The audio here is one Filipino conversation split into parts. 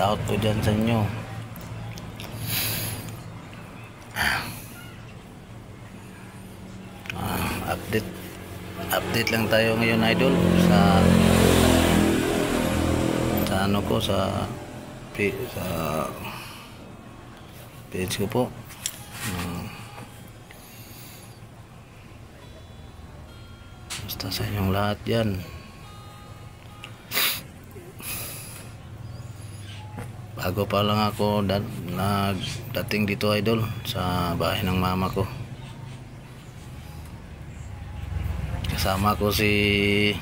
out po dyan sa inyo. Update lang tayo ngayon, idol, sa ano ko, sa page ko po. Basta sa inyong lahat yan. Bago pa lang ako nagdating dito, idol, sa bahay ng mama ko. Kasama ko si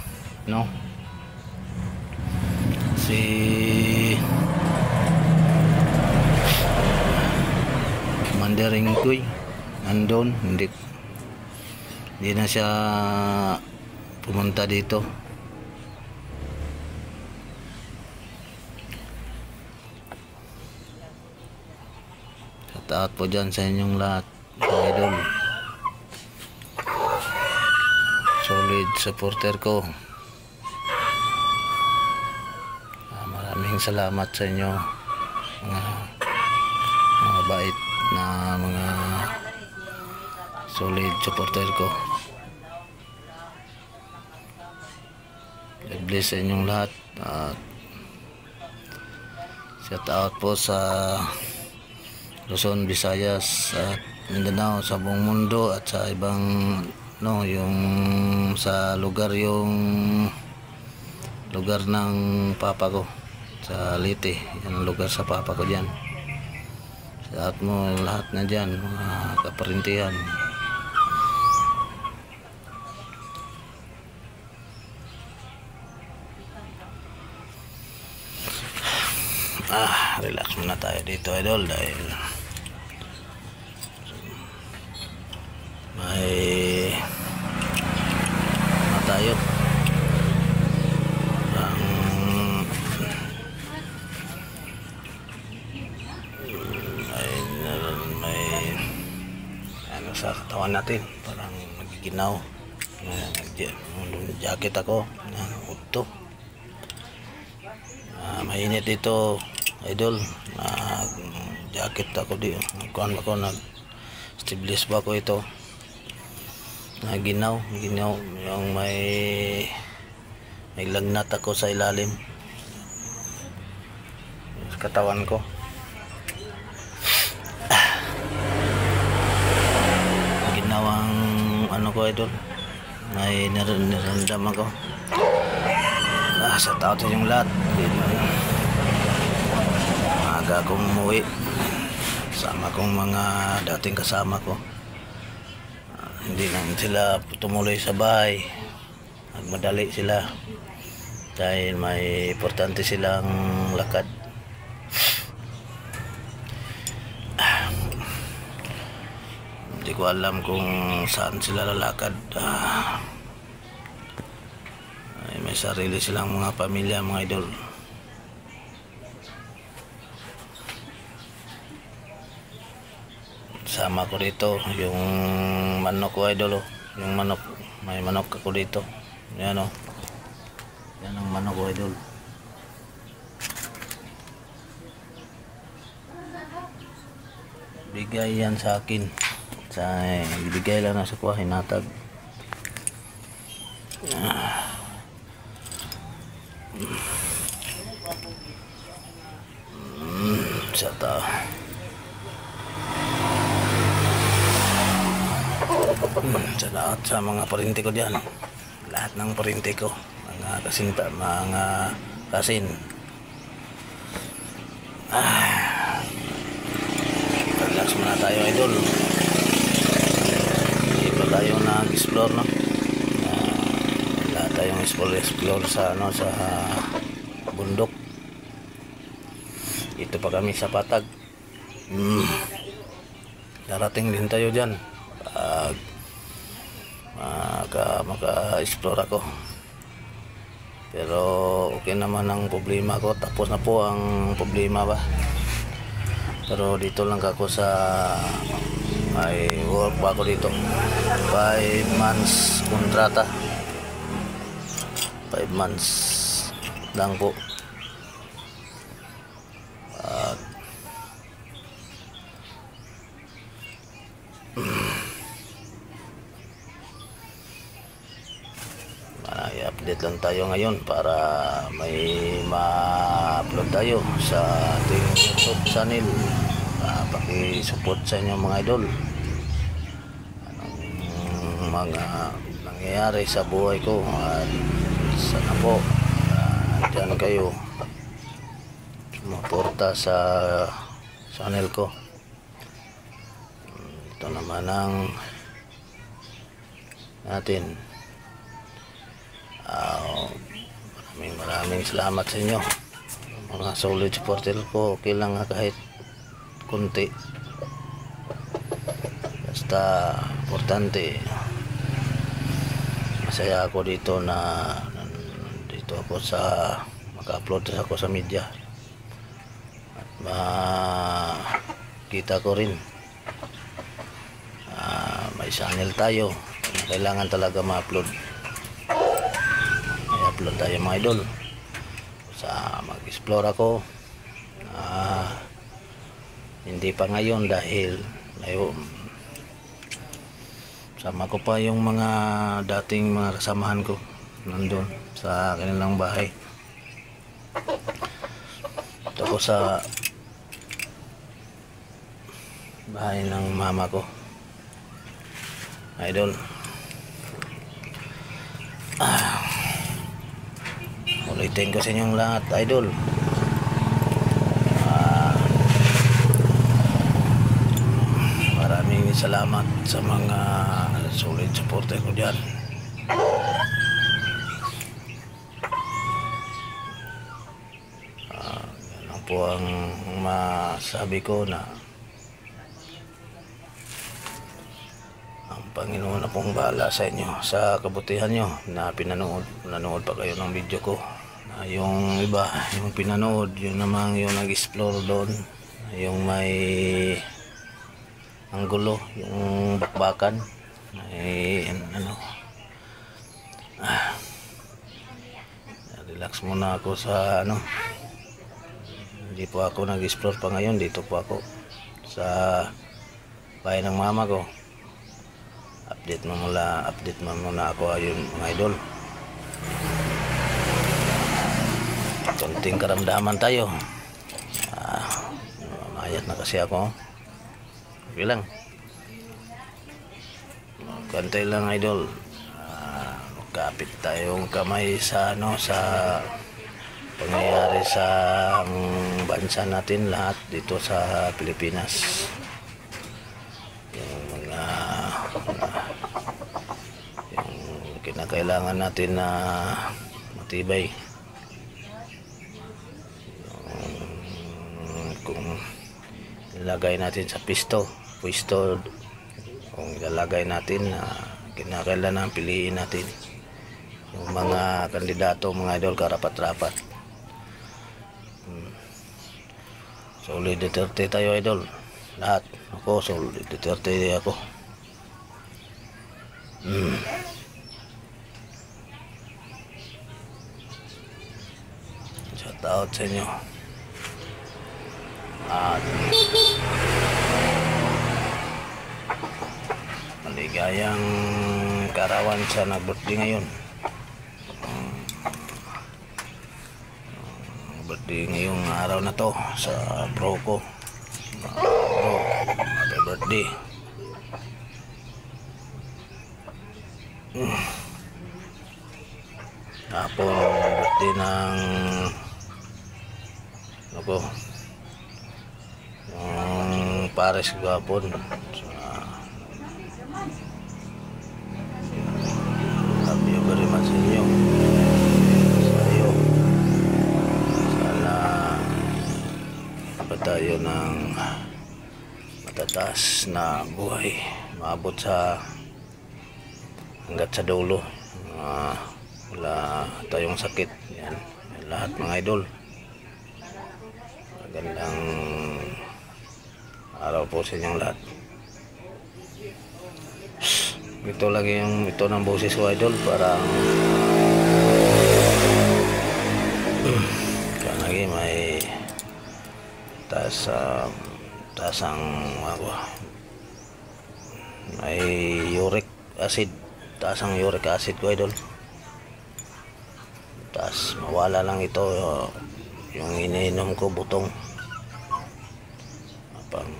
Mandering Kuy nandun, hindi na siya pumunta dito. Shout out po dyan sa inyong lahat, idol. Solid supporter ko. Maraming salamat sa inyo, mga bait na mga solid supporter ko. God bless sa inyong lahat. Shout out po sa Luzon, Visayas at Mindanao, sa buong mundo, at sa ibang yung sa lugar ng papa ko sa Leyte. Yan ang lugar sa papa ko dyan. Sa at mo lahat na dyan, mga kaparintihan. Relax muna tayo dito, idol, dahil may tayo may ano sa katawan natin, parang nagiginaw. Jacket ako, uto. Mainit dito, idol. Jacket ako dito. Nag sleeveless ba ko ito? Ginaw yung may lagnat ako sa ilalim sa katawan ko. Ginaw ang ano ko, idol, may naramdam ako. Sa tao yung lahat, maaga akong umuwi, sama kong mga dating kasama ko. Hindi lang sila tumuloy sa bahay, nagmadali sila dahil may importante silang lakad. Hindi ko alam kung saan sila lalakad. May sarili silang mga pamilya, mga idol. Sama ko dito yung manok ko, idol. Yung manok, may manok ako dito. Yan o. Yan ang manok ko, idol. Bigay yan sa akin. Ibigay lang na sa kuha, hinatag. Sa tao. Sa lahat, sa mga parinti ko dyan, lahat ng parinti ko, mga kasinta, mga kasin. Relax muna tayo, idol. Hindi pa tayo nag-explore, no? Lahat tayong explore sa bundok. Ito pa kami sa Patag. Darating din tayo dyan. Maka-explore ako. Pero okay naman ang problema ko. Tapos na po ang problema ba. Pero dito lang ako sa may work pa ako dito. 5 months kontrata. 5 months lang po. i-update lang tayo ngayon para may ma-upload tayo sa ating YouTube channel. Paki-support sa inyo mga idol. Anong mga nangyayari sa buhay ko, at sana po nandyan kayo sumuporta sa channel ko. Ito naman ang natin. Maraming salamat sa inyo mga solid supporter ko. Okay lang kahit kunti, basta importante masaya ako dito na dito ako sa maka-upload ako sa media at makita ko rin may channel tayo. Kailangan talaga ma-upload. Upload tayo mga idol. Sa mag-explore ako, hindi pa ngayon dahil sama ko pa yung mga dating mga kasamahan ko nandun sa kanilang bahay. Ito ko sa bahay ng mama ko, idol. Ulitin ko sa inyong lahat, idol. Maraming salamat sa mga solid supporter ko dyan. Yan lang po ang masabi ko, na ang Panginoon na pong bahala sa inyo, sa kabutihan nyo na pinanood pa kayo ng video ko. Yung iba, yung pinanood, yung namang yung nag-explore doon, yung may ang gulo, yung bakbakan, may ano, relax muna ako sa ano, hindi po ako nag-explore pa ngayon. Dito po ako sa bahay ng mama ko. Update mo muna ako, ayun mga idol. Konting karamdaman tayo. Mayat na kasi ako. Okay lang. Kantay lang idol. Kapit tayong kamay sa ano, sa pangyayari sa bansa natin lahat dito sa Pilipinas. Yung mga yung kinakailangan natin na matibay. Kung ilalagay natin sa pwesto, kung ilalagay natin na kinakailangan piliin natin yung mga kandidato, mga idol, karapat-rapat. Solid Duterte tayo, idol. Lahat. Ako, solid Duterte ako. Shout out sa inyo. At maligayang karawan sa nag-birthday ngayon. Birthday ngayong araw na to sa bro ko. Bro, happy birthday. Tapos birthday ng ako, yung pares gapon. Love you very much sa inyo. Sa iyo. Sana pa tayo ng matataas na buhay, maabot sa hanggat sa dulo. Wala tayong sakit. Yan. Lahat mga idol. Magandang araw po sa inyong lahat. Ito lagi yung ito ng boses ko, idol, para kanagi may tasang may uric acid, tasang uric acid ko, idol. tas mawala lang ito yung iniinom ko butong pang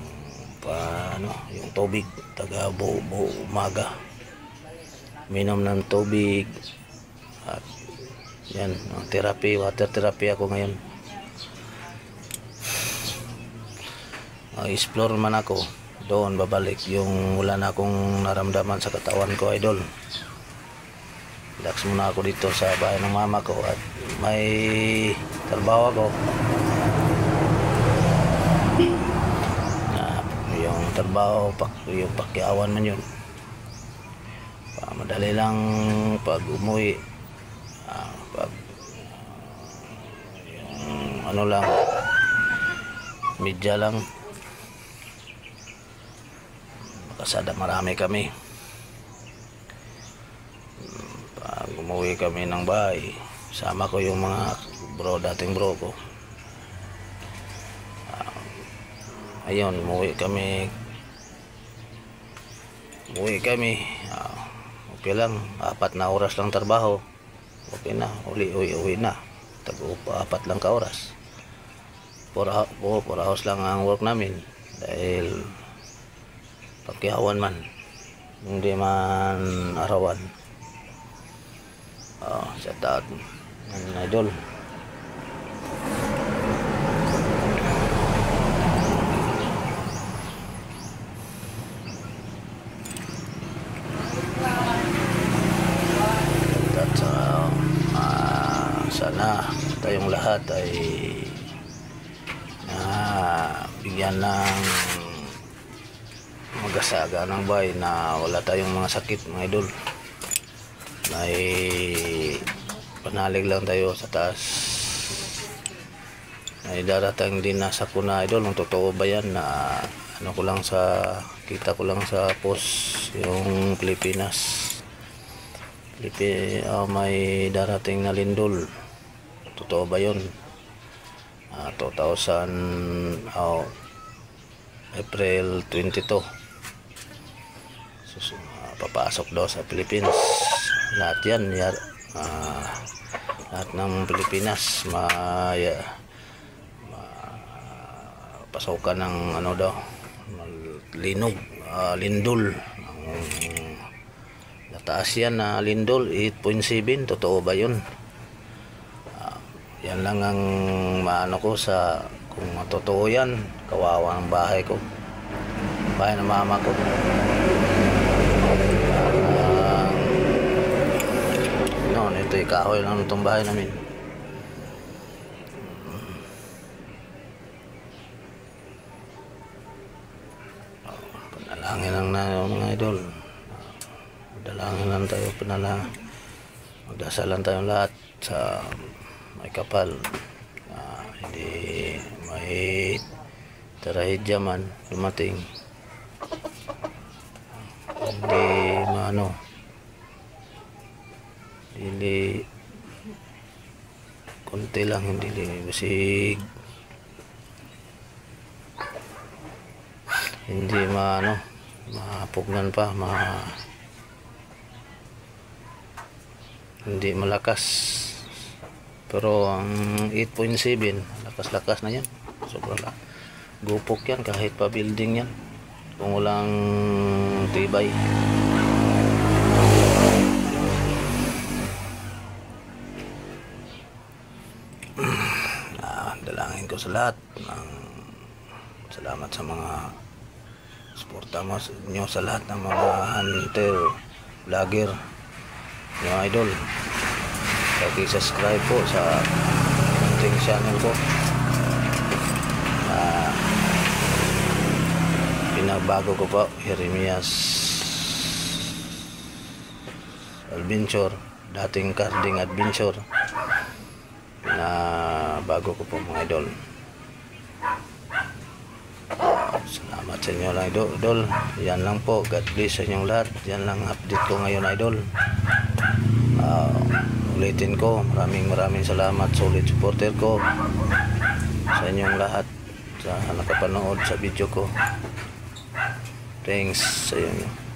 ano, yung tubig taga umaga minom ng tubig at yan ang therapy, water therapy ako ngayon. Explore man ako doon, babalik yung wala na akong naramdaman sa katawan ko, idol. Relax muna ako dito sa bahay ng mama ko at may trabaho ako. Yung trabaho, yung pakyawan man yun. Madali lang pag umuwi. Pag yung ano lang, media lang. Kasada marami kami. Pag umuwi kami ng bahay, sama ko yung mga dating bro ko. Ayun, umuwi kami. Okay lang, 4 na oras lang trabaho. Okay na, uwi na. Apat lang ka oras. 4 hours lang ang work namin. Dahil pagkihawan man, hindi man arawan. Shout out ng idol. Sana tayong lahat ay bigyan ng magasaga ng buhay na wala tayong mga sakit, mga idol. May panalig lang tayo sa taas. Ay darating din na sa kuna, idol. Kung totoo ba yan na ano ko lang kita ko lang sa post yung Pilipinas. May darating na lindol. Totoo ba yun? 2000 April 22. Papasok daw sa Pilipinas. Lahat yan, lahat ng Pilipinas pasokan ng ano daw, lindol. Nataas yan na lindol 8.7. Totoo ba yun? Yan lang ang maano ko sa kung totoo yan. Kawawa ang bahay ko, bahay ng mama ko. Ito kahoy lang itong bahay namin. Panalangin lang na mga idol. Dalangin lang tayo, magdasalan tayong lahat sa may kapal, hindi may trahedya man dumating, hindi hindi konti lang, hindi basig, hindi mapugnan pa, hindi malakas. Pero ang 8.7 lakas-lakas na yan, sobrang gupok yan kahit pa building yan kung walang tibay. Dalangin ko sa lahat. Salamat sa mga suporta mo nyo sa lahat ng mga hunter, vlogger, mga idol. Pag-subscribe po sa ating channel ko. Pinabago ko po, Jeremias Adventure, dating Carding Adventure. Pinabago ko po, mga idol. Salamat sa inyo lang, idol. Yan lang po. God bless sa inyong lahat. Yan lang update ko ngayon, idol. Ulitin ko, maraming salamat sa ulit supporter ko, sa inyong lahat sa nakapanood sa video ko. Thanks sa inyo.